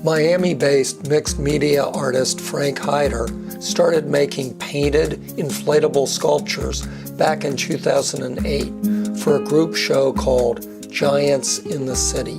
Miami-based mixed media artist Frank Hyder started making painted, inflatable sculptures back in 2008 for a group show called Giants in the City.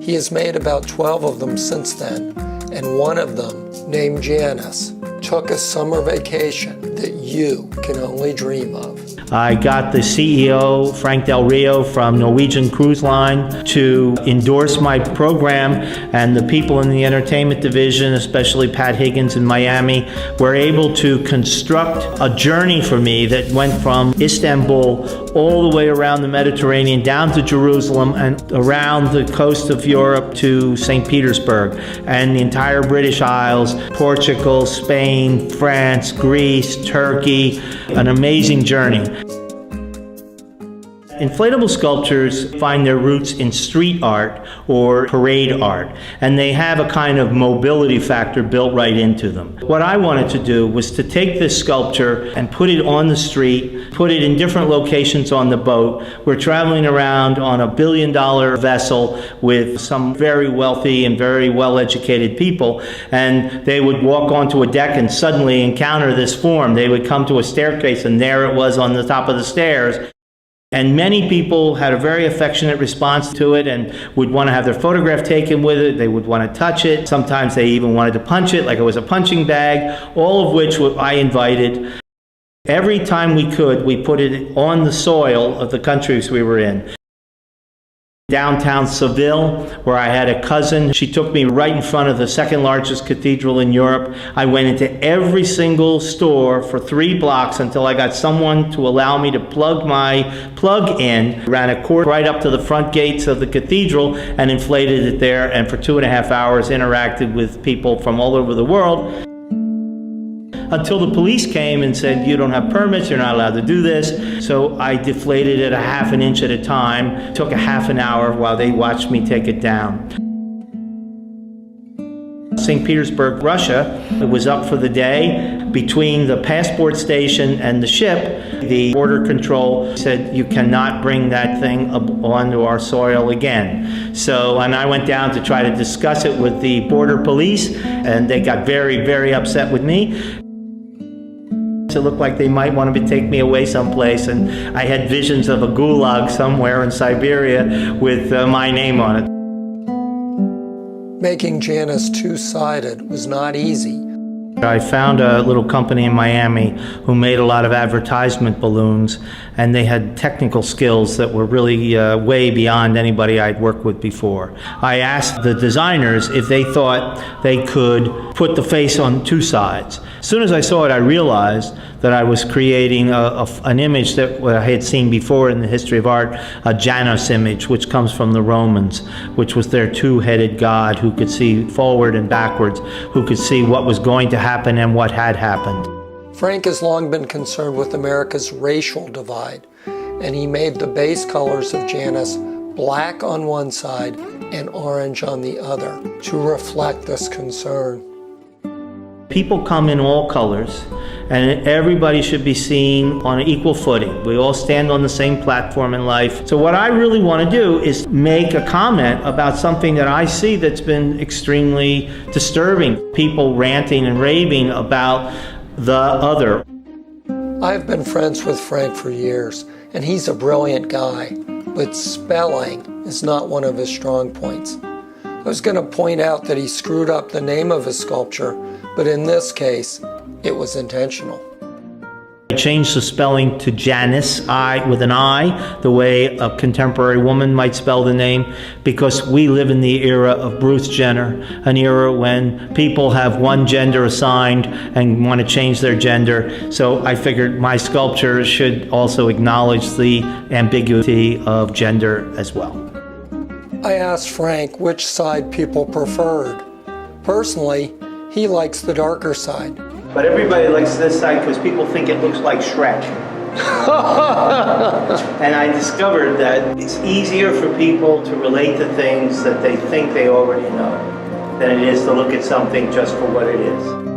He has made about 12 of them since then, and one of them, named Janis, took a summer vacation that you can only dream of. I got the CEO, Frank Del Rio from Norwegian Cruise Line, to endorse my program, and the people in the entertainment division, especially Pat Higgins in Miami, were able to construct a journey for me that went from Istanbul all the way around the Mediterranean, down to Jerusalem, and around the coast of Europe to St. Petersburg, and the entire British Isles, Portugal, Spain, France, Greece, Turkey, an amazing journey. Inflatable sculptures find their roots in street art or parade art, and they have a kind of mobility factor built right into them. What I wanted to do was to take this sculpture and put it on the street, put it in different locations on the boat. We're traveling around on a $1 billion vessel with some very wealthy and very well-educated people, and they would walk onto a deck and suddenly encounter this form. They would come to a staircase, and there it was on the top of the stairs. And many people had a very affectionate response to it and would want to have their photograph taken with it. They would want to touch it. Sometimes they even wanted to punch it like it was a punching bag, all of which I invited. Every time we could, we put it on the soil of the countries we were in. Downtown Seville, where I had a cousin. She took me right in front of the second largest cathedral in Europe. I went into every single store for 3 blocks until I got someone to allow me to plug my plug in. Ran a cord right up to the front gates of the cathedral and inflated it there, and for 2.5 hours interacted with people from all over the world. Until the police came and said, you don't have permits, you're not allowed to do this. So I deflated it a ½ an inch at a time. It took a ½ an hour while they watched me take it down. St. Petersburg, Russia, it was up for the day. Between the passport station and the ship, the border control said, you cannot bring that thing onto our soil again. So, and I went down to try to discuss it with the border police, and they got very, very upset with me. It looked like they might want to take me away someplace, and I had visions of a gulag somewhere in Siberia with my name on it. Making Janis two-sided was not easy. I found a little company in Miami who made a lot of advertisement balloons, and they had technical skills that were really way beyond anybody I'd worked with before. I asked the designers if they thought they could put the face on 2 sides. As soon as I saw it, I realized that I was creating an image that I had seen before in the history of art, a Janis image, which comes from the Romans, which was their 2-headed god who could see forward and backwards, who could see what was going to happen and what had happened. Frank has long been concerned with America's racial divide, and he made the base colors of Janis black on one side and orange on the other to reflect this concern. People come in all colors, and everybody should be seen on an equal footing. We all stand on the same platform in life. So what I really want to do is make a comment about something that I see that's been extremely disturbing. People ranting and raving about the other. I've been friends with Frank for years, and he's a brilliant guy, but spelling is not one of his strong points. I was going to point out that he screwed up the name of his sculpture, but in this case, it was intentional. I changed the spelling to Janis, with an I, the way a contemporary woman might spell the name, because we live in the era of Bruce Jenner, an era when people have one gender assigned and want to change their gender. So I figured my sculpture should also acknowledge the ambiguity of gender as well. I asked Frank which side people preferred. Personally, he likes the darker side. But everybody likes this side because people think it looks like Shrek. And I discovered that it's easier for people to relate to things that they think they already know than it is to look at something just for what it is.